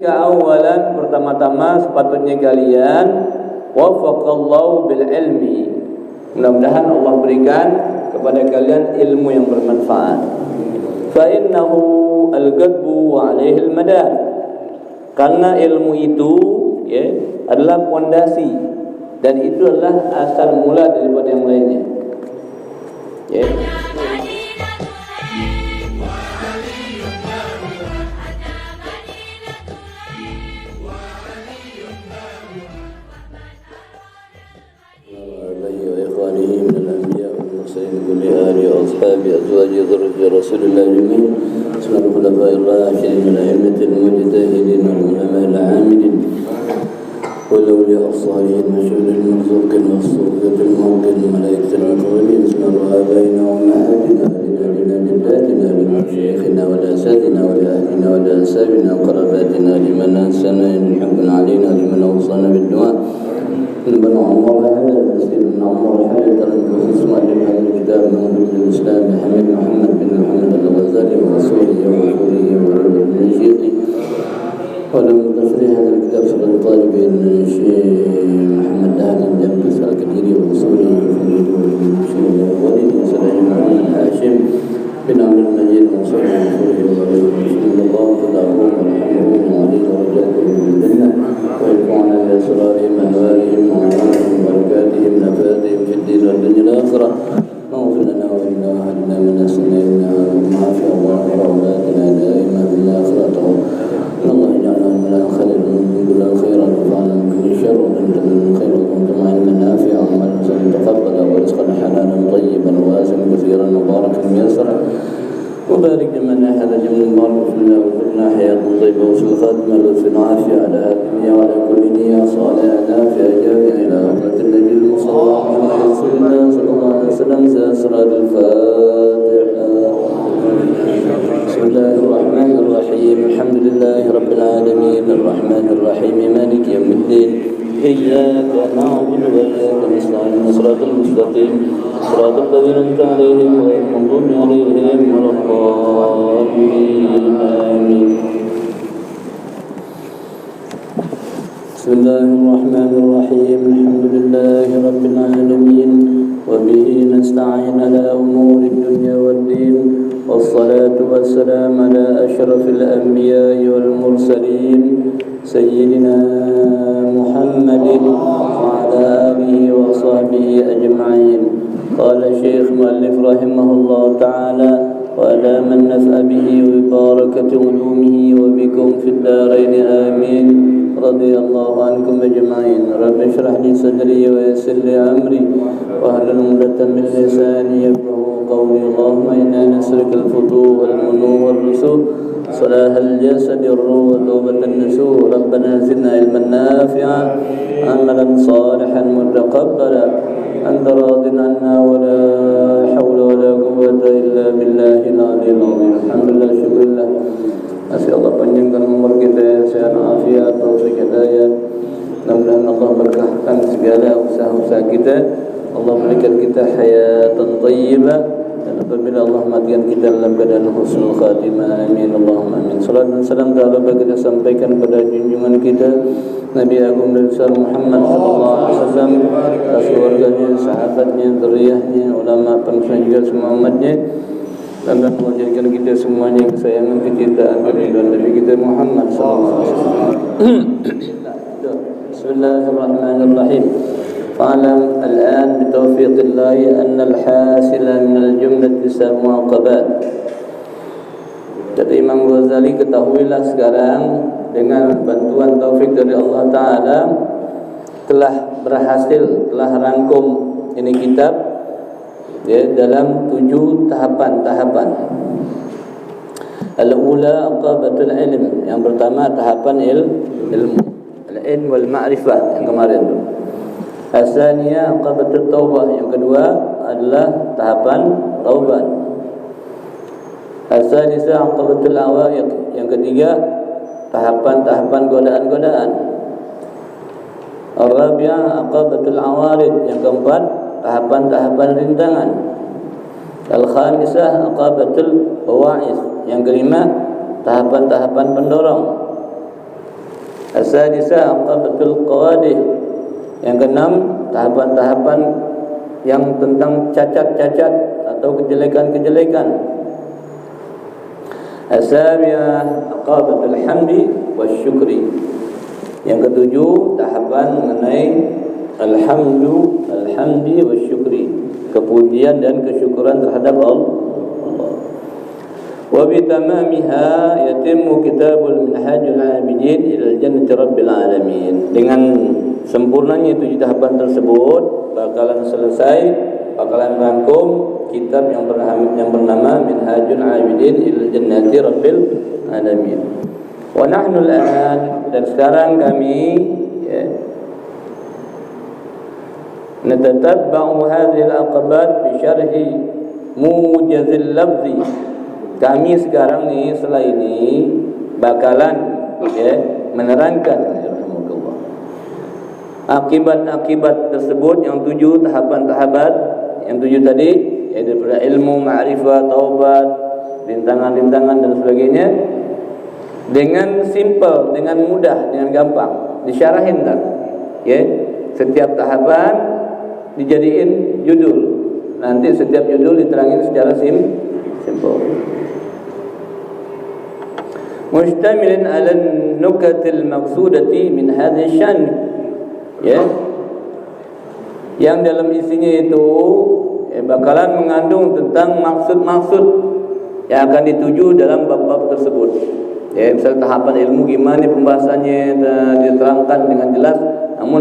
Awalan, pertama-tama sepatutnya kalian wafaqallahu bil ilmi. Mudah-mudahan Allah berikan kepada kalian ilmu yang bermanfaat. Fa innahu al-ghadbu wa 'alaihi al-madar. Karena ilmu itu adalah pondasi dan itu adalah asal mula daripada yang lainnya. أصحاب أزواج ذرية رسول الله جميعا سنة الخلفاء الراشدين والأئمة المجتهدين والعلماء العاملين والأولياء الصالحين مشهود المرزوقين والصوفية الموقن الملائكة المقربين سنة آبائنا وأمهاتنا لجداتنا جداتنا لمشايخنا ولأساتذتنا ولأهلنا ولأنسابنا وقراباتنا لمن أنسانا حق علينا لمن أوصانا بالدعاء من عمر هذا المسجد من عمر حاجة الخصوص مؤلف هذا الكتاب من الإسلام حميد محمد بن محمد الغزالي ورسوله وحفوره ورجل من شيخه ولم تشريح هذا الكتاب سبب طالب الشيخ محمد أهل الجنة الكثير ورسوله وحفوره ورجل من شيخه وولده سلام محمد هاشم بن عبد المجيد وصحبه وحفوره ورجل من شيخه الله تدعوه ورحمه وعليه ورجاته بالجنة ويرفعنا بأسرارهم أنوارهم وعلامهم وبركاتهم نفاتهم في الدين والدنيا الآخرة واغفر لنا ولأهلنا من أسمائنا ومعافي الله وأولادنا دائما بالآخرة إن الله يجعلنا من الخير من كل خير ويرفعنا من كل شر وأنت من خير وكنتم علما نافعا وعملا متقبلا ورزقا حلالا طيبا واسعا كثيرا مباركا ميسرا وبارك لمن هذا جمع مبارك في الله وارزقنا حياة طيبة وحسن خاتمة لطف عافية على هذه وعلى كل نية صالحة نافعة جامعة إلى رحمة النبي المصطفى محمد رسول الله صلى الله عليه وسلم سأسرار الفاتحة. بسم الله الرحمن الرحيم الحمد لله رب العالمين الرحمن الرحيم مالك يوم الدين إياك نعبد وإياك نستعين صراط المستقيم صراط الذين أنعمت عليهم غير المغضوب عليهم ولا الضالين آمين. بسم الله الرحمن الرحيم الحمد لله رب العالمين وبه نستعين على أمور الدنيا والدين والصلاة والسلام على أشرف الأنبياء والمرسلين سيدنا محمد وعلى آله وصحبه أجمعين. قال الشيخ مؤلف رحمه الله تعالى وعلى من نفع به وببركة علومه وبكم في الدارين آمين. رضي الله عنكم أجمعين. رب اشرح لي صدري ويسر لي أمري واحلل عقدة من لساني يفقهوا قولي. اللهم إنا نسألك الفتوح والمنو والرسول صلاح الجسد الروح وتوبة النسوء. ربنا زدنا علما نافعا عملا صالحا متقبلا أنت راض عنا ولا حول ولا قوة إلا بالله العلي العظيم. الحمد لله syukur lillah. Masya Allah panjangkan umur kita, sehat afiat, taufik hidayah. Mudah-mudahan Allah berkahkan segala usaha-usaha kita. Allah berikan kita hayatan thayyibah dan apabila Allah matikan kita dalam keadaan husnul khatimah. Amin Allahumma amin. Salam dan salam telah kita sampaikan kepada junjungan kita Nabi Agung dan Besar Muhammad sallallahu alaihi wasallam, atas keluarganya, sahabatnya, dzurriyyahnya, ulama, penulis juga semua umatnya. Dan Allah jadikan kita semuanya kesayangan, kecintaan, keridhaan Nabi kita Muhammad sallallahu alaihi wasallam. Bismillahirrahmanirrahim. Fa'lam al-an bitaufiqillah anna al-hasil min al-jumlah sab'a qabat. Jadi Imam Ghazali, ketahuilah sekarang dengan bantuan taufik dari Allah Ta'ala telah berhasil, telah rangkum ini kitab dalam 7 tahapan-tahapan. Al-ula aqabatul ilm, yang pertama tahapan ilmu, al-ilm wal ma'rifah yang kemarin tu. As-saniyah aqabatul taubah, yang kedua adalah tahapan taubat. As-salisah aqabatul awaiq, yang ketiga tahapan-tahapan godaan-godaan. Ar-rabi'ah aqabatul awarid, yang keempat tahapan-tahapan rintangan. Al-khamisah aqabatul bawa'is, yang kelima tahapan-tahapan pendorong. As-sadisah aqabatul qawadih. Yang keenam, tahapan-tahapan yang tentang cacat-cacat atau kejelekan-kejelekan. As-sabi'ah aqabatul hamdi wasyukri. Yang ketujuh, tahapan mengenai alhamdi wasyukri, kepujian dan kesyukuran terhadap Allah. Wa bi tamamiha yatimmu kitabul minhajul abidin ila jannati rabbil alamin. Dengan sempurnanya 7 tahapan tersebut bakalan selesai, bakalan rangkum kitab yang bernama Minhajul Abidin ila jannati rabbil alamin. Wa nahnu al-an, dan sekarang kami natatabba'u hadhihi al-aqabat bi syarhi mujazil lafzi. Kami sekarang ni setelah ini bakalan menerangkan akibat-akibat tersebut yang 7 tahapan-tahapan yang 7 tadi, yaitu daripada ilmu, ma'rifah, taubat, rintangan-rintangan dan sebagainya, dengan simple, dengan mudah, dengan gampang disyarahin kan. Setiap tahapan dijadiin judul. Nanti setiap judul diterangin secara simple. Mustamilin 'ala an-nukatil maqsudati min hadhihi syan. Yang dalam isinya itu bakalan mengandung tentang maksud-maksud yang akan dituju dalam bab-bab tersebut. Misalnya tahapan ilmu gimana pembahasannya diterangkan dengan jelas namun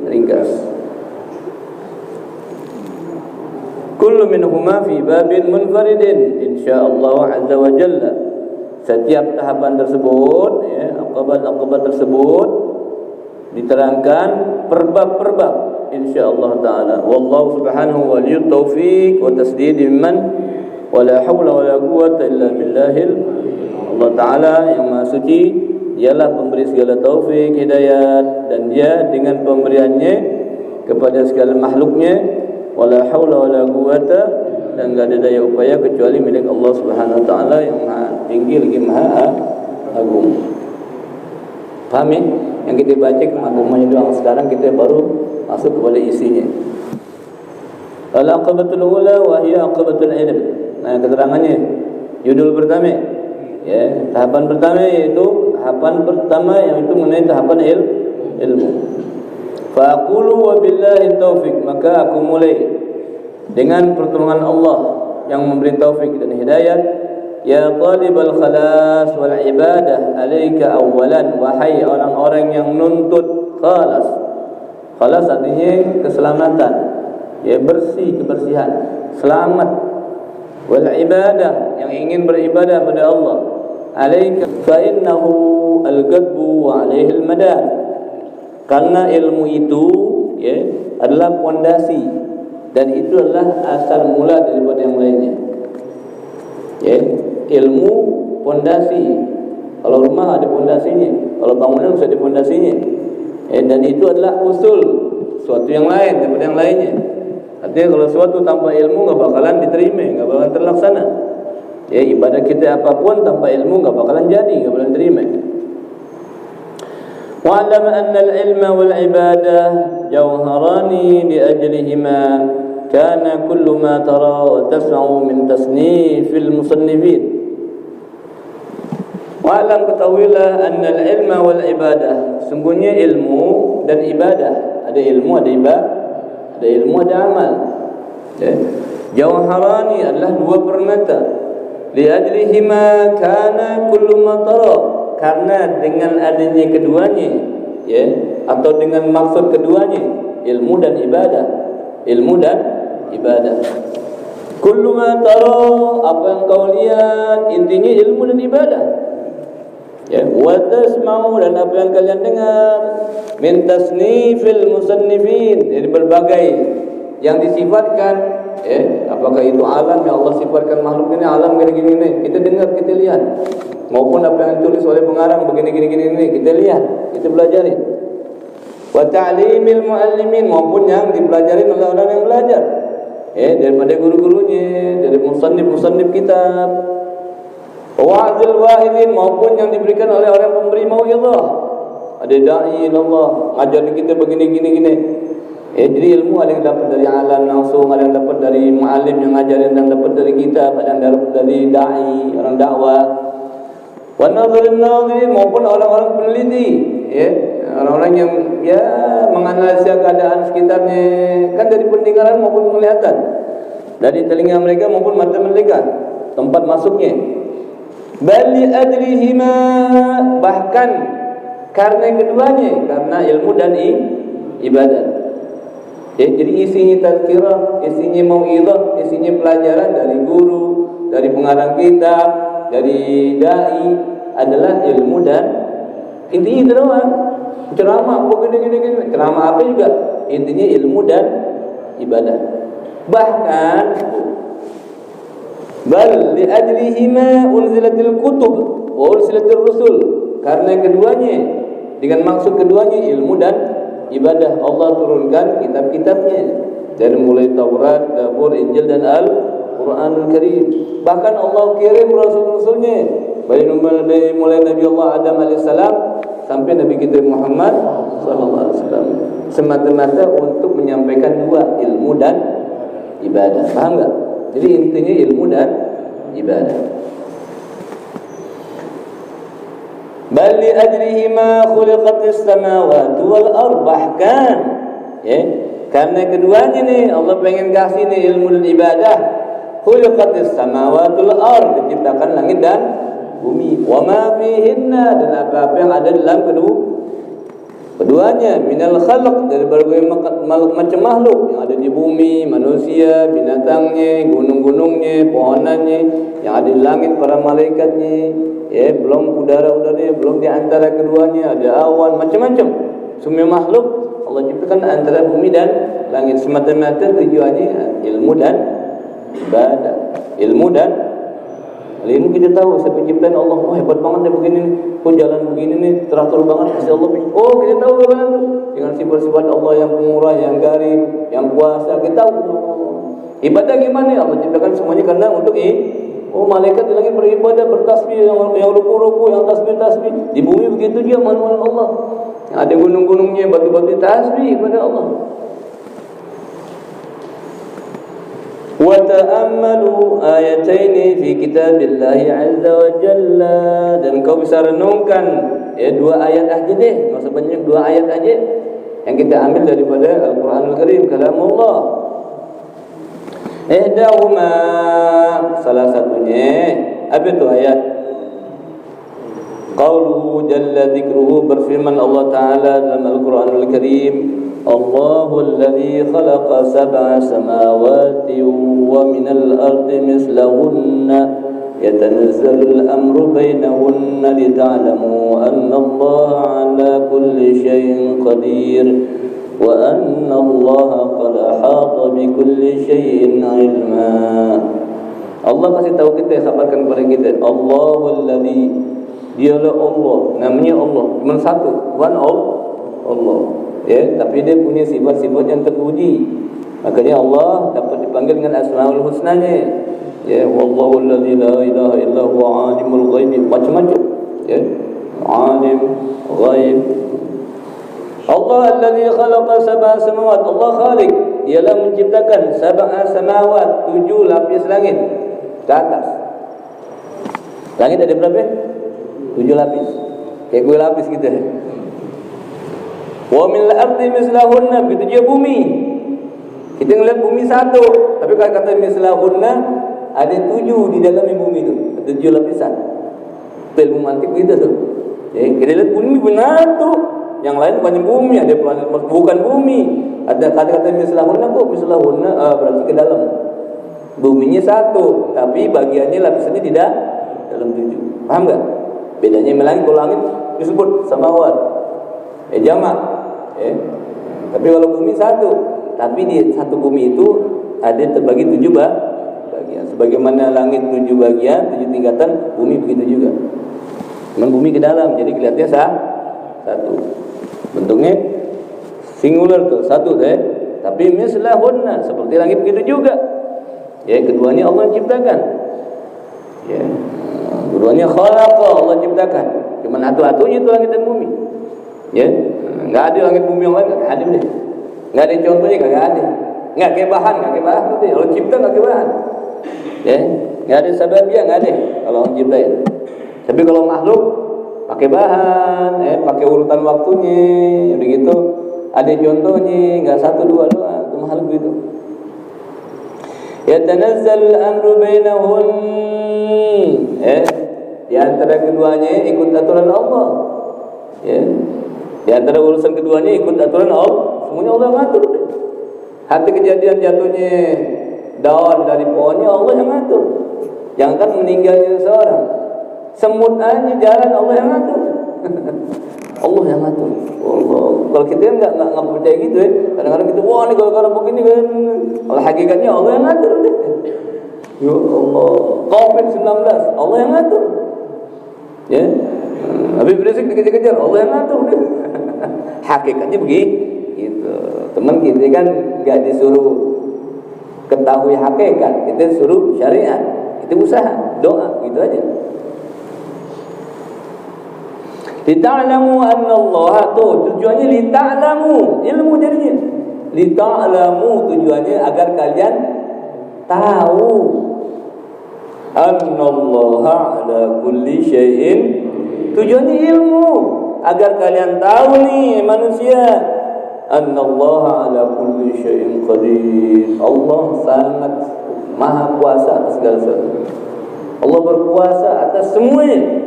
ringkas. Kullu minhuma fi babin munfaridin insyaallah azza wa jalla. Setiap tahapan tersebut, aqabat-aqabat tersebut diterangkan per bab insyaallah taala. Wallahu subhanahu wa ta'ala taufiq wa tasdid mimman wala haula wala quwwata illa billahil. Allah taala yang maha suci, dialah pemberi segala taufik, hidayat, dan dia dengan pemberiannya kepada segala makhluknya, wala haula wala quwwata, dan enggak ada daya upaya kecuali milik Allah Subhanahu wa taala yang maha tinggi lagi maha agung. Paham ya? Yang kita baca kemagumannya doang, sekarang kita baru masuk kepada isinya. Al-aqabatul ula wa hiya aqabatul ilm. Nah, keterangannya judul pertama, tahapan pertama yaitu tahapan pertama yang itu mengenai tahapan ilmu. Fa aqulu wa billahi taufiq, maka aku mulai dengan pertolongan Allah yang memberi taufik dan hidayat. Ya talibal khalas wal ibadah alayka awalan, wahai orang-orang yang nuntut khalas. Khalas artinya keselamatan, bersih, kebersihan, selamat. Wal ibadah, yang ingin beribadah pada Allah. Alayka fa innahu al-ghadbu wa alayhi al-madad. Karena ilmu itu adalah pondasi, dan itu adalah asal mula daripada yang lainnya. Ilmu pondasi. Kalau rumah ada pondasinya, kalau bangunan harus ada pondasinya. Dan itu adalah usul suatu yang lain daripada yang lainnya. Artinya kalau suatu tanpa ilmu enggak bakalan diterima, enggak bakalan terlaksana. Ibadah kita apapun tanpa ilmu enggak bakalan jadi, enggak bakalan diterima. Wa'lam anna al-ilma wal ibadah jawharani li ajlihima kana kullu ma tara wa tasma'u min tasnifil musannifin. Wa'lam, ketahuilah, anna al-ilma wal ibadah, sungguhnya ilmu dan ibadah. Ada ilmu, ada ibadah, ada ilmu, ada amal. Jawharani adalah dua permata. Li ajlihima kana kullu ma tara, karena dengan adanya keduanya, atau dengan maksud keduanya, ilmu dan ibadah. Ilmu dan ibadah. Kullu ma tara, apa yang kau lihat, intinya ilmu dan ibadah. Wa tasma'u, dan apa yang kalian dengar, min tasnifil musannifin, dari berbagai yang disifatkan, apakah itu alam yang Allah sifatkan makhluk ini, alam gini-gini, kita dengar, kita lihat, maupun apa yang ditulis oleh pengarang begini-gini, kita lihat, kita pelajari. Wa ta'limil muallimin, maupun yang dipelajari oleh orang yang belajar, daripada guru-gurunya, dari musannif-musannif kitab. Wa'zil wa'idin, maupun yang diberikan oleh orang pemberi mau'izah. ada da'i Allah ngajarin kita begini gini. Jadi ilmu ada yang dapat dari alam langsung, ada yang dapat dari muallim yang ngajarin, dan dapat dari kita, ada yang dapat dari da'i, orang dakwah. Wa nadhirin maupun orang-orang peneliti, ya, orang-orang yang ya menganalisa keadaan sekitarnya, kan dari pendengaran maupun penglihatan, dari telinga mereka maupun mata mereka, tempat masuknya. Bali adrihima, bahkan karena keduanya, karena ilmu dan ibadat. Ya, jadi isinya tazkirah, isinya mau'izah, isinya pelajaran dari guru, dari pengarang kitab, dari dai, adalah ilmu dan intinya itu doang. Ceramah, gini. Ceramah apa juga, intinya ilmu dan ibadah. Bahkan bal li ajlihima unzilatil kutub wa ursilatir rusul, karena keduanya, dengan maksud keduanya ilmu dan ibadah, Allah turunkan kitab-kitabnya, dari mulai Taurat, Zabur, Injil dan Al-Quranul Karim. Bahkan Allah kirim rasul-rasulnya dari mulai Nabi Allah Adam alaihissalam sampai Nabi kita Muhammad sallallahu alaihi wasallam, semata-mata untuk menyampaikan dua, ilmu dan ibadah. Paham enggak? Jadi intinya ilmu dan ibadah. Bal li ajrihima khuliqatis samawati wal ard, bahkan ya, karena keduanya nih Allah pengen kasih nih ilmu dan ibadah. Khuliqatis samawati wal ard, diciptakan langit dan bumi, wa ma fihinna, dan apa-apa yang ada dalam keduanya, minal khalq, dari berbagai macam makhluk yang ada di bumi, manusia, binatangnya, gunung-gunungnya, pohonannya, yang ada di langit, para malaikatnya, ya, belum udara-udaranya, belum di antara keduanya ada awan, macam-macam. Semua makhluk Allah ciptakan antara bumi dan langit, semata-mata tujuannya ilmu dan ibadah. Ilmu kita tahu siapa penciptaan Allah, oh hebat banget dia begini nih, oh jalan begini nih, teratur banget kasih Allah. Oh kita tahu bagaimana tuh, dengan sifat-sifat Allah yang pemurah, yang karim, yang kuasa, kita tahu. Ibadah gimana? Allah ciptakan semuanya karena untuk oh malaikat di langit beribadah, bertasbih, yang ruku-ruku, yang tasbih. Di bumi begitu juga manual Allah, yang ada gunung-gunungnya, batu-batu, tasbih kepada Allah. Wa ta'ammalu ayataini fi kitabillahi azza wa jalla, dan kau bisa renungkan ya dua ayat aja deh, enggak usah banyak, dua ayat aja yang kita ambil daripada Al-Qur'anul Karim, kalamullah. Ihdahuma, salah satunya apa itu ayat? Qauluhu jalla dzikruhu, berfirman Allah Ta'ala dalam Al-Quranul Karim, Allahul ladzi khalaqa sab'a samawati wa minal ardi mislahunna yatanazzalul amru bainahunna lita'lamu anna Allaha ala kulli syai'in qadir wa anna Allaha qad ahata bi kulli syai'in ilma. Allah kasih tahu kita, khabarkan kepada kita, Allahul ladzi, dialah Allah, namanya Allah, cuma satu, one of Allah, ya, tapi dia punya sifat-sifat yang terpuji. Makanya Allah dapat dipanggil dengan asmaul husnanya, ya, wallahu alladzi la ilaha illa huwa alimul ghaib, macam-macam, ya, alim ghaib. Allah alladzi khalaqa sab'a samawat, Allah khaliq, dialah menciptakan sab'a samawat, 7 lapis langit ke atas. Langit ada berapa? 7 lapis, kayak kue lapis gitu. Wa min al-ardi mislahunna, begitu juga bumi. Kita ngeliat bumi satu, tapi kalau kata mislahunna ada 7 di dalamnya bumi itu, 7 lapisan. Ilmu mantik gitu tuh. Ya, kita lihat bumi benar tuh, yang lain bukan bumi, ada planet bukan bumi. Ada kata-kata mislahunna, kok mislahunna berarti ke dalam. Buminya satu, tapi bagiannya lapisannya tidak dalam 7. Paham enggak? Bedanya melangit, kalau langit disebut samawat, jamak, ya. Tapi kalau bumi satu, tapi di satu bumi itu ada terbagi 7 bagian. Sebagaimana langit 7 bagian, 7 tingkatan, bumi begitu juga. Cuman bumi ke dalam, jadi kelihatannya satu. Bentuknya singular tuh, satu deh. Tapi mislahunna, seperti langit begitu juga. Ya, keduanya Allah ciptakan. Ya. Keduanya khalaqa, Allah ciptakan. Cuma atu-atunya itu langit dan bumi. Ya, enggak ada langit bumi yang lain, enggak ada deh. Enggak ada contohnya, enggak ada. Enggak kayak bahan deh. Allah cipta enggak kayak bahan. Ya, enggak ada sababnya, enggak ada kalau Allah cipta ya. Tapi kalau makhluk pakai bahan, pakai urutan waktunya, begitu. Ada contohnya, enggak satu dua doang, itu makhluk gitu. Yatanazzal amru bainahun, di antara keduanya ikut aturan Allah. Ya. Di antara urusan keduanya ikut aturan Allah. Semuanya Allah yang ngatur. Hati kejadian jatuhnya daun dari pohonnya Allah yang ngatur. Jangan kan meninggalnya seseorang. Semut aja jalan Allah yang ngatur. Allah yang ngatur. Allah. Kalau kita enggak percaya gitu ya. Kadang-kadang kita wah ini gara-gara begini kan. Kalau hakikatnya Allah yang ngatur deh. Ya Allah. Covid-19 Allah yang ngatur. Ya. Habis berisik dikejar-kejar Allah yang ngatur deh. Hakikatnya begitu. Teman kita kan enggak disuruh ketahui hakikat, kita disuruh syariat. Kita usaha, doa, gitu aja. Lita'lamu anna Allah, tujuannya lita'lamu, ilmu jadinya. Lita'lamu tujuannya agar kalian tahu anna Allah ala kulli syai'in. Tujuannya ilmu agar kalian tahu nih manusia, anna Allah ala kulli syai'in qadir. Allah sangat maha kuasa atas segala sesuatu. Allah berkuasa atas semuanya.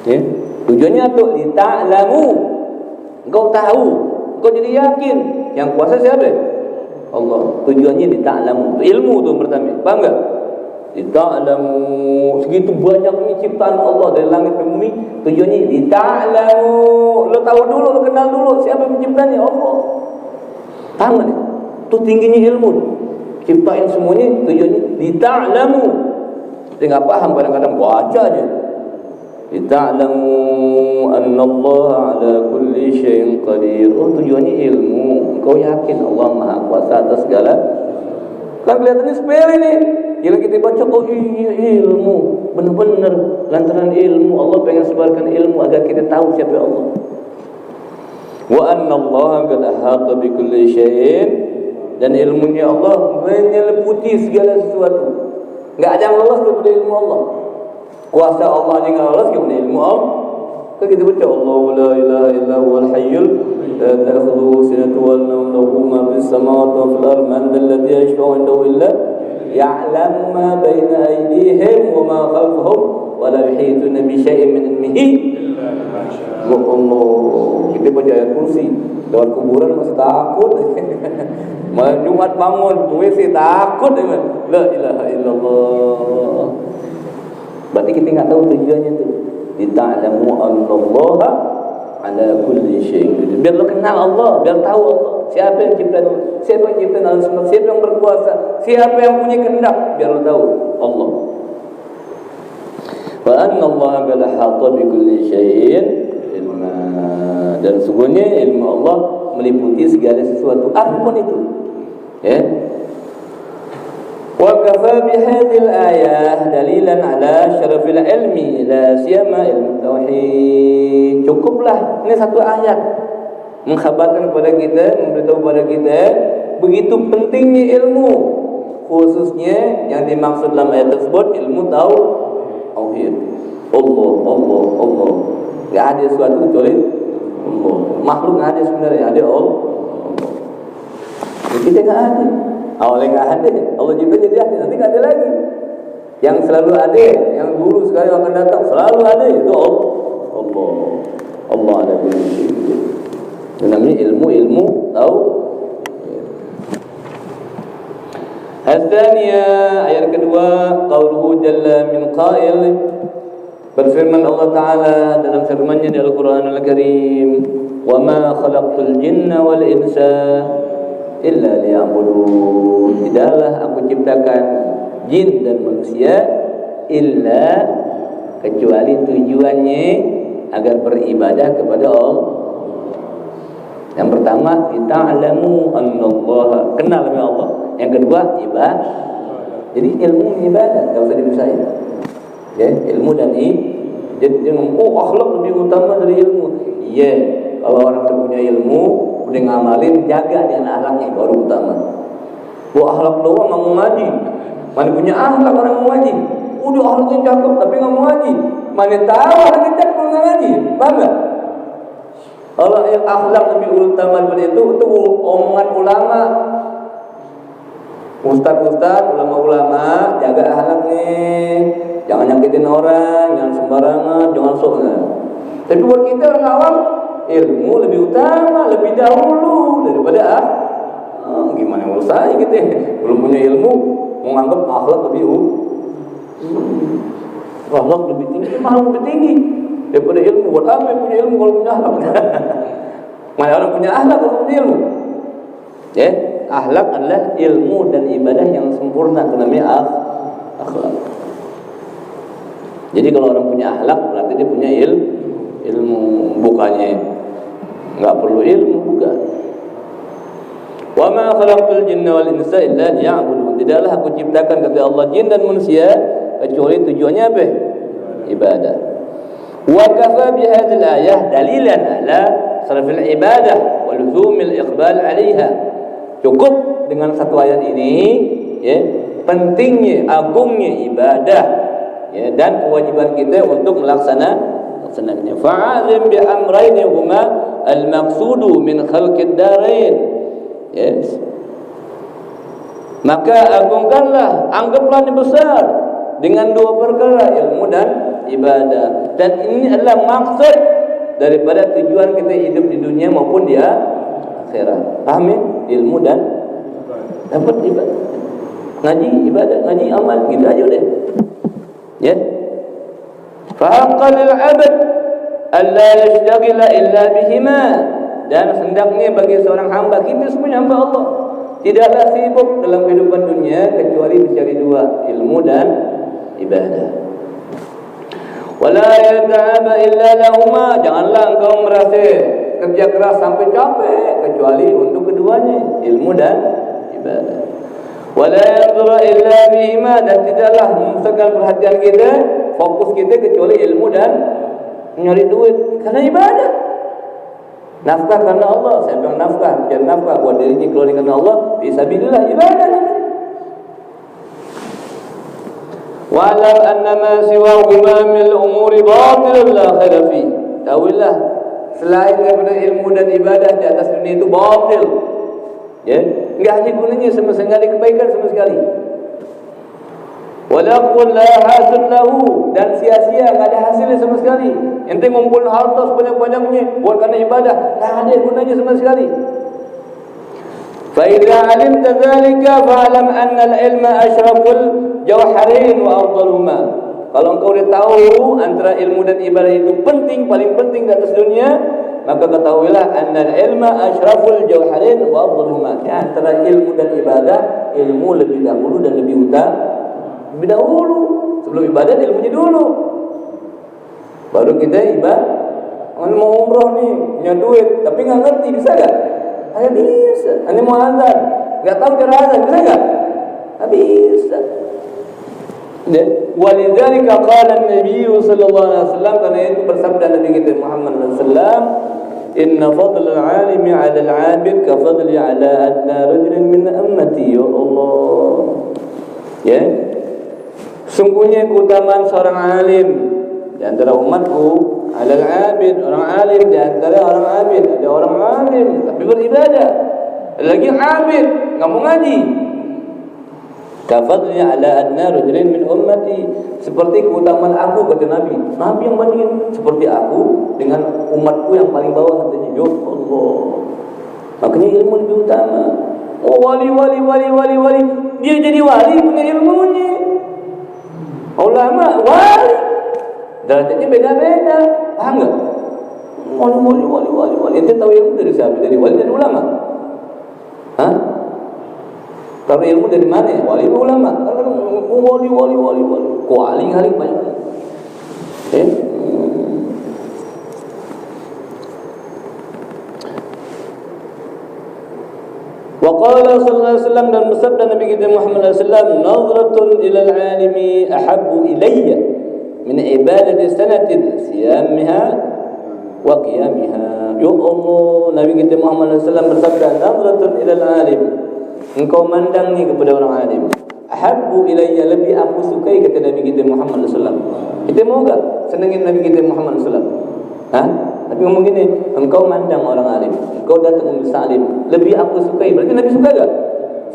Ya. Tujuannya untuk lita'lamu, engkau tahu, engkau jadi yakin yang kuasa siapa? Allah. Tujuannya lita'lamu, ilmu itu yang pertama. Paham enggak? Lita'lamu, segitu banyaknya ciptaan Allah dari langit dan bumi, tujuannya lita'lamu. Lo tahu dulu, lo kenal dulu siapa penciptanya? Allah. Paham enggak? Itu tingginya ilmu. Ciptain semuanya tujuannya lita'lamu. Dia enggak paham, kadang-kadang baca aja. Lita'lamu anna Allah ala kulli syai'in qadir. Oh, tujuannya ilmu. Engkau yakin Allah maha kuasa atas segala. Kan kelihatannya sepele nih. Kira kita baca, oh iya ilmu. Benar-benar lantaran ilmu Allah pengen sebarkan ilmu agar kita tahu siapa Allah. Wa anna Allah qad ahata bi kulli syai'in, dan ilmunya Allah menyeliputi segala sesuatu. Enggak ada yang lolos daripada ilmu Allah. Kuasa Allah aja enggak lolos kepada ilmu Allah. Kan kita baca Allah la ilaha illa huwal hayyul la ta'khudhuhu sinatun wa la nawm lahu ma fis samawati wa fil ardi man dhal ladzi yashfa'u 'indahu illa ya'lamu ma baina aydihim wa ma khalfahum wa la yuhituna bi syai'in min ilmihi illa Allah. Kita baca ayat kursi lewat kuburan masih takut. Malam Jumat bangun WC takut. La ilaha illallah. Berarti kita enggak tahu tujuannya tu. Lita'lamu annallaha ala kulli syai'in. Biar lo kenal Allah, biar tahu Allah. Siapa yang cipta, siapa yang cipta alam semesta, siapa yang berkuasa, siapa yang punya kehendak, biar lo tahu Allah. Wa annallaha qad ahata bi kulli syai'in ilma. Dan sungguhnya ilmu Allah meliputi segala sesuatu, apapun itu. Ya. Wa kafa bi hadhil ayah dalilan ala syarafil ilmi la siyama ilmu tauhid. Cukuplah ini satu ayat mengkhabarkan kepada kita, memberitahu kepada kita begitu pentingnya ilmu, khususnya yang dimaksud dalam ayat tersebut ilmu tauhid. Allah. Enggak ada sesuatu kecuali Allah. Makhluk enggak ada sebenarnya, ada Allah. Kita enggak ada. Awalnya enggak ada, Allah cipta jadi ada, nanti enggak ada lagi. Yang selalu ada, yang dulu sekarang akan datang, selalu ada itu Allah. Allah ada di situ. Itu namanya ilmu tahu. Al-thaniyah, ayat kedua, qauluhu jalla min qail, berfirman Allah Ta'ala dalam firman-Nya di Al-Quranul Karim, wa ma khalaqtul jinna wal insa illa liya'budun. Tidaklah aku ciptakan jin dan manusia illa kecuali tujuannya agar beribadah kepada Allah. Yang pertama, ta'lamu annallaha, kenal dengan Allah. Yang kedua, ibadah. Jadi ilmu ibadah, enggak usah dipisahin. Ya, ilmu dan jadi akhlak lebih utama dari ilmu. Iya, kalau orang udah punya ilmu, udah ngamalin, jaga dengan akhlaknya baru utama. Akhlak doang nggak mau ngaji, mana punya akhlak orang mau ngaji? Udah akhlaknya cakep tapi nggak mau ngaji, mana tahu akhlaknya cakep kalau nggak ngaji, paham nggak? Kalau akhlak lebih utama daripada itu omongan ulama. Ustaz-ustaz, ulama-ulama, jaga akhlak nih, jangan nyakitin orang, jangan sembarangan, jangan sok. Tapi buat kita orang awam, ilmu lebih utama, lebih dahulu daripada gimana urusannya gitu ya? Belum punya ilmu, mau nganggap akhlak lebih akhlak lebih tinggi, mahal lebih tinggi daripada ilmu. Buat apa yang punya ilmu kalau punya akhlak? Mana orang punya akhlak kalau punya ilmu? Ya, akhlak adalah ilmu dan ibadah yang sempurna, namanya akhlak. Jadi kalau orang punya akhlak berarti dia punya ilmu, bukannya nggak perlu ilmu, bukan. Wa ma khalaqtul jinna wal insa illa liya'budun. Tidaklah aku ciptakan, kata Allah, jin dan manusia kecuali tujuannya apa? Ibadah. Wa kafa bi hadhihi al-ayah dalilan ala sarfil ibadah wa luzumil iqbal 'alaiha. Cukup dengan satu ayat ini, ya, pentingnya, agungnya ibadah, ya, dan kewajiban kita untuk melaksananya. Fa'azim bi amrayni huma al-maqsudu min khalqid darain. Yes. Maka agungkanlah, anggaplah ini besar dengan dua perkara, ilmu dan ibadah. Dan ini adalah maksud daripada tujuan kita hidup di dunia maupun di akhirat. Paham ya? Ilmu dan dapat ibadah. Ngaji, ibadah, ngaji, amal, gitu aja udah. Ya. Fa'aqal al-'abd alla yashtaghila illa bihima. Dan hendaknya bagi seorang hamba, kita semuanya hamba Allah, tidaklah sibuk dalam kehidupan dunia kecuali mencari dua, ilmu dan ibadah. Wala yata'aba illa lahuma. Janganlah engkau merasa kerja keras sampai capek kecuali untuk keduanya, ilmu dan ibadah. Wala yanzura illa bihima. Dan tidaklah memusatkan perhatian kita, fokus kita kecuali ilmu dan mencari duit karena ibadah. Nafkah karena Allah, saya bilang nafkah, mencari nafkah buat dirinya, keluarga karena Allah, fisabilillah, ibadah namanya. Wa'lam annama siwahuma min umuri batil la khaira fi. Tahuilah, selain daripada ilmu dan ibadah di atas dunia itu batil. Ya, enggak ada gunanya sama sekali, enggak ada kebaikan sama sekali. Walaqul la hasil lahu, dan sia-sia, enggak ada hasilnya sama sekali. Ente ngumpul harta sebanyak-banyaknya buat karena ibadah, enggak ada gunanya sama sekali. Fa idza 'alimta dzalika fa'lam anna al-ilma asyraful jawharin wa afdaluhuma. Kalau engkau udah tahu antara ilmu dan ibadah itu penting, paling penting di atas dunia, maka ketahuilah anna al-ilma asyraful jawharin wa afdaluhuma. Ya, antara ilmu dan ibadah, ilmu lebih dahulu dan lebih utama. Lebih dahulu, sebelum ibadah ilmunya dulu, baru kita ibadah. Ane mau umroh nih, punya duit, tapi nggak ngerti, bisa nggak? Nggak bisa. Ane mau azan, nggak tahu cara azan, bisa nggak? Nggak bisa. Walidzalika qala an-nabiy sallallahu alaihi wasallam, karena itu bersabda Nabi kita Muhammad sallallahu alaihi wasallam, inna fadla al-'alimi 'ala al-'abid ka fadli 'ala adna rajulin min ummati. Ya Allah. Ya. Sungguhnya keutamaan seorang alim di antara umatku, 'alal 'abid, orang alim di antara orang abid. Ada orang alim tapi beribadah, ada lagi 'abid enggak mau ngaji. Kafadli 'ala adna rajulin min ummati, seperti keutamaan aku, kata Nabi. Nabi yang bandingin seperti aku dengan umatku yang paling bawah, katanya. Ya Allah. Makanya ilmu lebih utama. Oh, wali. Dia jadi wali punya ilmunya. Ulama wali derajatnya beda-beda, paham nggak? Wali. Ente tahu ilmu dari siapa? Dari wali, dari ulama? Hah? Tahu ilmu dari mana? Wali atau ulama? Wali. Wali kali banyak. Wa qala sallallahu alaihi wasallam, dan bersabda Nabi kita Muhammad sallallahu alaihi wasallam, nazratun ila al-'alimi ahabbu ilayya min ibadati sanatin siyamiha wa qiyamiha. Ya Allah, Nabi kita Muhammad SAW bersabda, "Nazratun ilal alim." Engkau mandang ni kepada orang alim. Ahabbu ilayya, lebih aku sukai, kata Nabi kita Muhammad SAW. Kita mau tak senangin Nabi kita Muhammad SAW? Nabi ngomong gini, engkau mandang orang alim, engkau datang majlis alim, lebih aku sukai. Berarti Nabi suka tak?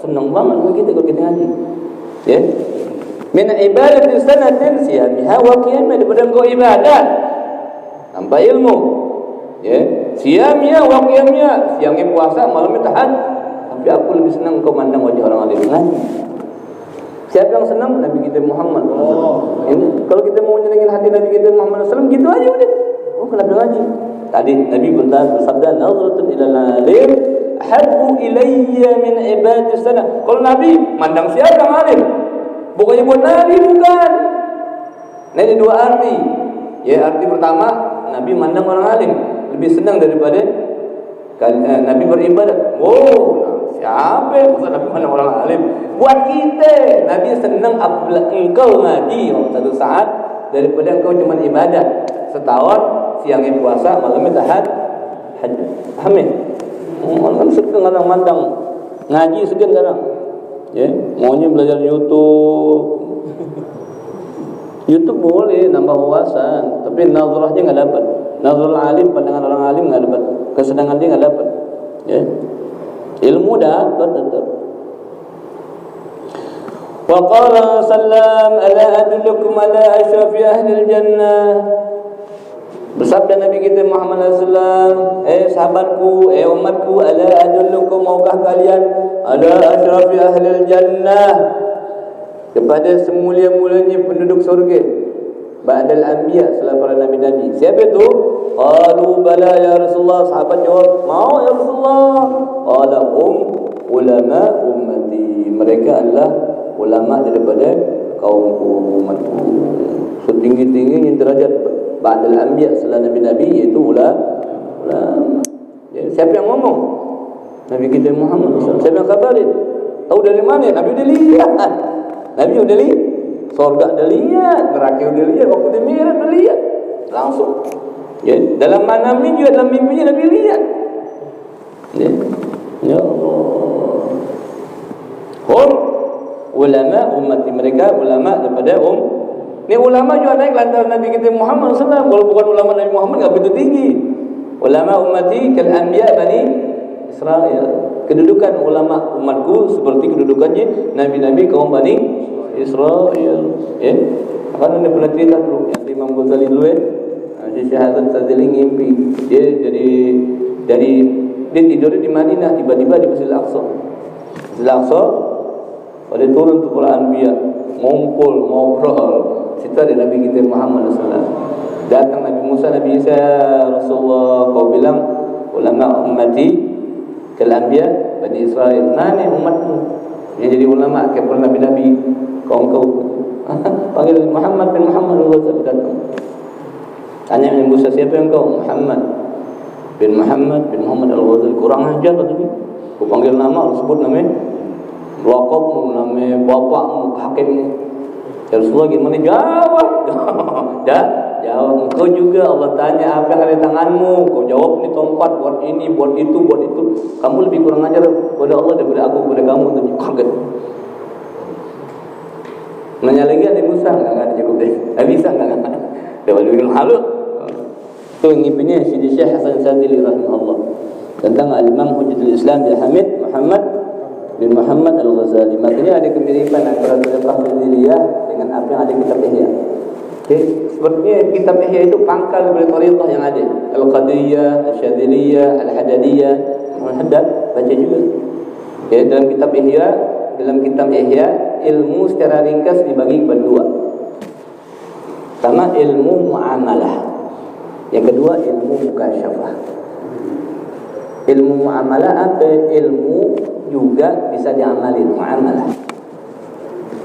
Senang banget dengan kita kalau kita ngaji. Ya. Min ibadati sanatin siyamiha wa qiyamah, daripada engkau ibadat tanpa ilmu. Ya, siyamiha wa qiyamah, siangnya puasa, malamnya tahajud. Tapi aku lebih senang engkau mandang wajah orang alim ngaji. Siapa yang senang? Nabi kita Muhammad. Ini kalau kita mau nyenengin hati Nabi kita Muhammad SAW, gitu aja udah. Kenapa ngaji? Tadi Nabi bersabda, "Nazratun ilal alim habbu ilayya min ibadati sana." Kalau Nabi mandang siapa yang alim? Bukannya buat Nabi, bukan. Nah, ini dua arti. Ya, arti pertama, Nabi mandang orang alim lebih senang daripada Nabi beribadat. Siapa yang Nabi mandang orang alim? Buat kita, Nabi senang apabila engkau ngaji satu saat daripada engkau cuma ibadat setahun, siangnya puasa, malamnya tahajud. Paham ya? Orang segan kadang mandang ngaji, segan kadang. Ya, maunya belajar YouTube. YouTube boleh nambah wawasan, tapi nazarahnya enggak dapat. Nazarul alim, pandangan orang alim enggak dapat. Kesenangan dia enggak dapat. Ya. Ilmu dapat tetap. Wa qala sallam, "Ala adullukum ala asyafi ahli jannah." Bersabda Nabi kita Muhammad SAW, sahabatku, umatku, ala adullukum, maukah kalian ala asyrafi ahli jannah, kepada semulia-mulianya penduduk surga, ba'dal anbiya, setelah para nabi-nabi. Siapa itu? Qalu bala ya Rasulullah. Sahabat jawab, mau ya Rasulullah. Qala hum ulama ummati, mereka adalah ulama daripada kaumku, umatku. Setinggi-tingginya derajat ba'dal anbiya, setelah nabi-nabi, yaitu ulama. Ya, siapa yang ngomong? Nabi kita Muhammad SAW. Siapa yang kabarin? Tahu dari mana? Nabi udah lihat. Nabi udah lihat. Surga udah lihat, neraka udah lihat, waktu dia Mi'raj udah lihat. Langsung. Ya, dalam manami juga, dalam mimpinya Nabi lihat. Ya. Ya Allah. Hum ulama ummati, mereka ulama daripada Ini ulama juga naik lantaran Nabi kita Muhammad SAW. Kalau bukan ulama Nabi Muhammad enggak begitu tinggi. Ulama ummati kal anbiya bani Israel. Kedudukan ulama umatku seperti kedudukannya nabi-nabi kaum Bani Israel. Ya. Akan ada pernah cerita dulu yang Imam Ghazali dulu ya. Si Syahadat Tazili ngimpi dia dia tidur di Madinah, tiba-tiba di Masjidil Aqsa. Masjidil Aqsa pada turun tu para anbiya, ngumpul, ngobrol. Situ ada Nabi kita Muhammad SAW. Datang Nabi Musa, Nabi Isa, Rasulullah, kau bilang ulama ummati kal anbiya Bani Israel. Nani umatmu yang jadi ulama kepada nabi-nabi kaum-kaum. Panggil Muhammad bin Muhammad al-Ghazali datang. Tanya Nabi Musa, siapa yang kau? Muhammad bin Muhammad al-Ghazali. Kurang ajar kata dia. Kau panggil nama, sebut namanya, laqabmu, nama bapakmu, hakimmu. Ya Rasulullah, gimana jawab? Jawab. Engkau juga Allah tanya apa yang ada di tanganmu, kau jawab ini tempat, buat ini, buat itu, buat itu. Kamu lebih kurang ajar kepada Allah daripada aku kepada kamu. Tadi kaget. Nanya lagi ada Musa, enggak cukup deh. Enggak bisa, enggak. Dia waliyul halu. Itu ngipinnya Sidi Syekh Hasan Sadili rahimahullah tentang al-Imam Hujjatul Islam Bil Hamid Muhammad bin Muhammad al-Ghazali. Makanya ada kemiripan antara kitab Fadliliyah dengan apa yang ada kitab Ihya. Okay. Sepertinya kitab Ihya itu pangkal dari thariqah yang ada. Al-Qadiriyah, Al-Syadziliyah, Al-Hadadiyah, Al-Haddad, baca juga. Okay. Dalam kitab Ihya, ilmu secara ringkas dibagi kepada dua. Pertama ilmu muamalah, yang kedua ilmu mukasyafah. Ilmu muamalah apa? Ilmu juga bisa diamalin, muamalah.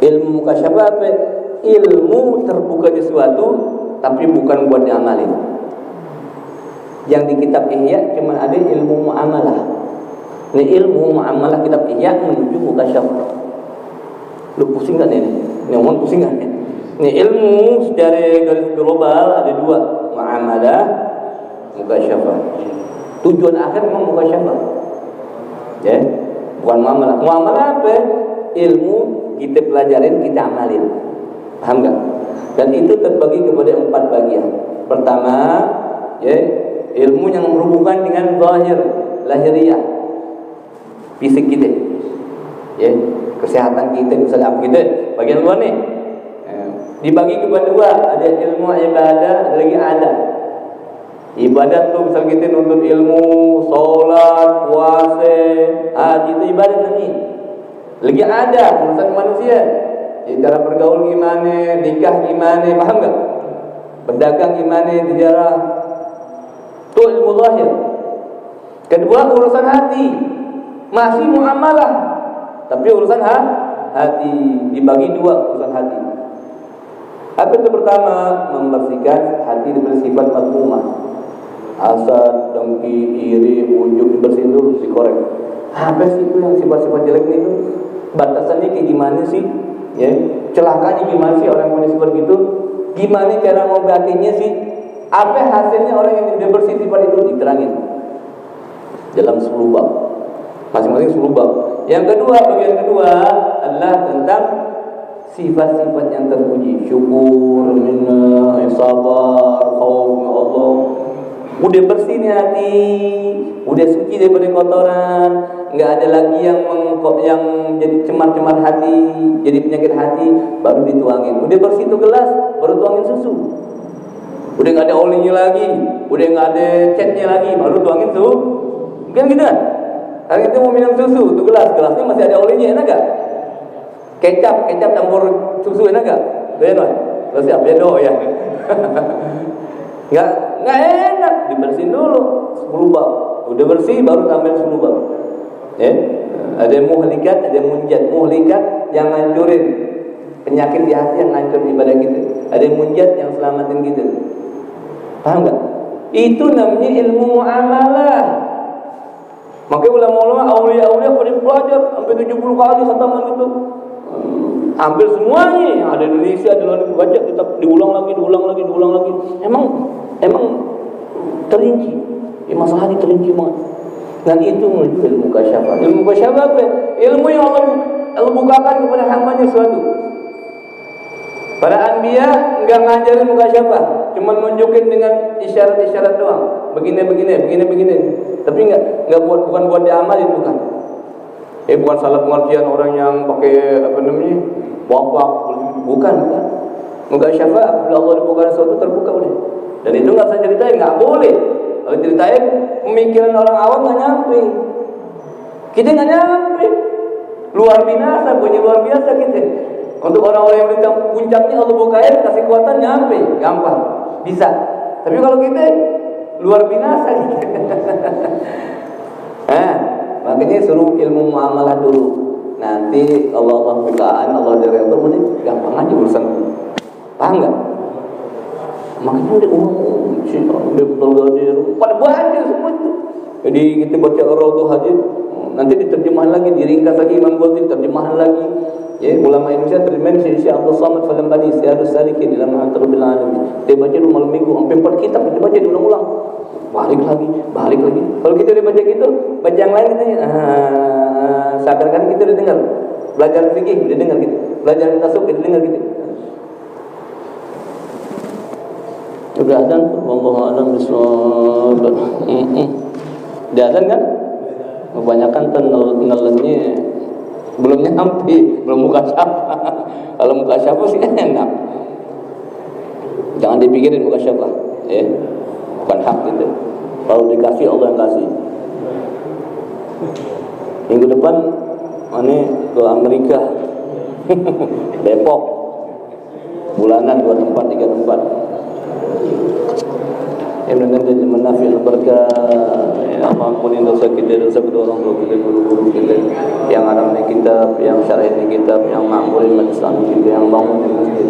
Ilmu mukasyafah apa? Ilmu terbuka di sesuatu tapi bukan buat diamalin. Yang di kitab Ihya cuma ada ilmu muamalah. Ini ilmu muamalah kitab Ihya menuju mukasyafah. Lu pusing kan ini? Ini ngomong pusing kan ini? Ini ilmu secara garis global ada dua, muamalah, mukasyafah. Tujuan akhir memang mukhasyafah. Ya, bukan muamalah. Muamalah apa? Ilmu kita pelajarin, kita amalin. Paham enggak? Dan itu terbagi kepada 4 bagian. Pertama, ya, ilmu yang berhubungan dengan zahir, lahiriah, fisik kita. Ya, kesehatan kita, misalnya apa kita, bagian luar nih. Dibagi kepada 2, ada ilmu ibadah, ada lagi adat. Ibadat tuh misal kita nuntut ilmu solat, puasa, haji, itu ibadat nih. Lagi ada urusan manusia. Jadi cara bergaul gimana, nikah gimana, paham enggak? Berdagang gimana, sejarah. Itu ilmu zahir. Kedua, urusan hati. Masih muamalah, tapi urusan hati dibagi 2, urusan hati. Apa itu? Pertama, membersihkan hati dari sifat mazmumah. Hasad, dengki, iri, ujub, dibersihin dulu, dikorek. Apa sih itu yang sifat-sifat jelek itu? Batasannya kayak gimana sih? Ya, celakanya gimana sih orang punya sifat gitu? Gimana cara ngobatinya sih? Apa hasilnya orang yang udah bersih sifat itu? Diterangin dalam 10 bab. Masing-masing 10 bab. Yang kedua, bagian kedua adalah tentang sifat-sifat yang terpuji. Syukur, minnah, sabar, khauf, ya Allah. Udah bersih nih hati, udah suci daripada kotoran, nggak ada lagi yang jadi cemar-cemar hati, jadi penyakit hati, baru dituangin. Udah bersih tuh gelas, baru tuangin susu. Udah nggak ada olinya lagi, udah nggak ada catnya lagi, baru tuangin susu. Kan gitu kan? Kalau kita mau minum susu, tuh gelasnya masih ada olinya, enak gak? Kecap campur susu, enak gak? Benar kan? Terus siap bedo ya. Nggak enak, dibersihin dulu 10 bab. Udah bersih baru tambahin 10 bab. Ya. Ada muhlikat, ada munjat. Muhlikat yang ngancurin penyakit di hati, yang ngancurin ibadah kita. Ada munjat yang selamatin kita. Paham enggak? Itu namanya ilmu muamalah. Makanya ulama-ulama aulia-aulia pada belajar sampai 70 kali khataman itu. Hampir semuanya ada di Indonesia, ada luar negeri, baca tetap diulang lagi. Emang terinci. Masalah ini terinci banget. Dan itu menuju ilmu mukasyafah. Ilmu mukasyafah apa? Ilmu yang Allah bukakan kepada hambanya suatu. Para anbiya enggak ngajarin mukasyafah, cuma nunjukin dengan isyarat-isyarat doang. Begini. Tapi enggak bukan buat diamalin, bukan. Bukan salah pengertian orang yang pakai wafak, bukan. Mukasyafah apabila Allah dibukakan sesuatu, terbuka udah. Dan itu enggak usah ceritain, enggak boleh. Kalau ceritain pemikiran orang awam enggak nyampe. Kita enggak nyampe. Luar biasa kita. Untuk orang-orang yang di puncaknya Allah bukain, kasih kekuatan nyampe, gampang, bisa. Tapi kalau kita luar biasa gitu. Makanya suruh ilmu muamalah dulu. Nanti Allah bukaan, Allah dari itu mending gampang aja urusan. Paham enggak? Makanya udah betul-betul pada baca semua itu. Jadi kita baca Raudhah Hadith, nanti diterjemahkan lagi, diringkas lagi Imam Ghazali terjemahan lagi. Ya, ulama Indonesia terjemahan Syekh Abdul Samad Falambani, Syiarus Salikin dalam Rabbil Alamin. Dia baca dulu malam minggu, sampai 4 kitab kita baca diulang-ulang. Balik lagi. Kalau kita udah baca gitu, baca yang lain katanya, seakan-akan kita udah dengar. Belajar fikih udah dengar gitu. Belajar tasawuf udah dengar gitu. Udah azan, wallahu a'lam bishawab. Udah azan kan? Kebanyakan nelennya belum nyampe, belum mukasyafah. Kalau mukasyafah sih enak. Jangan dipikirin mukasyafah, ya. Bukan hak itu. Kalau dikasih Allah yang kasih. Minggu depan ini ke Amerika. Depok. Bulanan 2 tempat, 3 tempat. Yang dengan jadi menafi'il berkah. Ya Allah ampunin dosa kita, dosa kedua orang tua kita, guru-guru kita, yang arahnya kitab, yang syarahnya kitab, yang makmurin majlis kita, yang bangun masjid.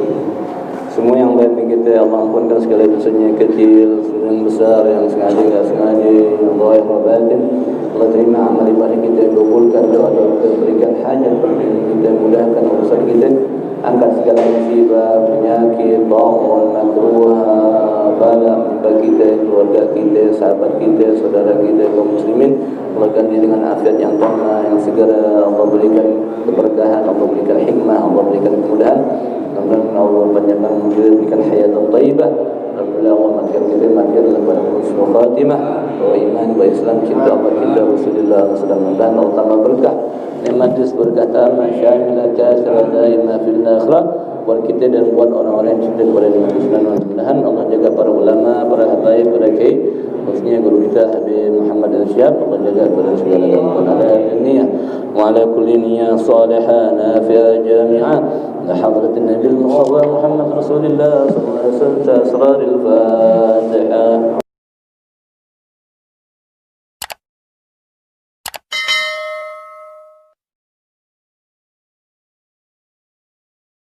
Semua yang baik kita, Allah ampunkan segala dosanya, kecil, yang besar, yang sengaja, enggak sengaja. Allah yang batin, Allah terima amal ibadah kita, kabulkan doa-doa kita, berikan hajat kita, mudahkan urusan kita. angkat segala musibah, penyakit, ta'un, makruha, bala menimpa kita, keluarga kita, sahabat kita, saudara kita, kaum muslimin. Allah ganti dengan afiat yang tamah, yang segera. Allah berikan keberkahan, Allah berikan hikmah, Allah berikan kemudahan. Mudah-mudahan Allah panjangkan umur, berikan hayatan thayyibah. Alhamdulillah Allah matikan kita mati dalam husnul khatimah, wa iman wa Islam, cinta Allah cinta Rasulullah sallallahu alaihi wasallam. Allah tambah berkah, nikmat berkah tamah syamilah kasra daimah fil akhirah. Buat kita dan buat orang-orang yang cinta kepada nikmat Islam. Mudah-mudahan Allah jaga para ulama, para habaib, para kiai, khususnya guru kita Habib Muhammad Al-Syab. Allah jaga kepada segala gangguan ala dunia wa ala kulli niyyah salihah nafi'ah jami'ah. لحضرة النبي المصطفى محمد رسول الله صلى الله عليه وسلم. أسرار الفاتحة.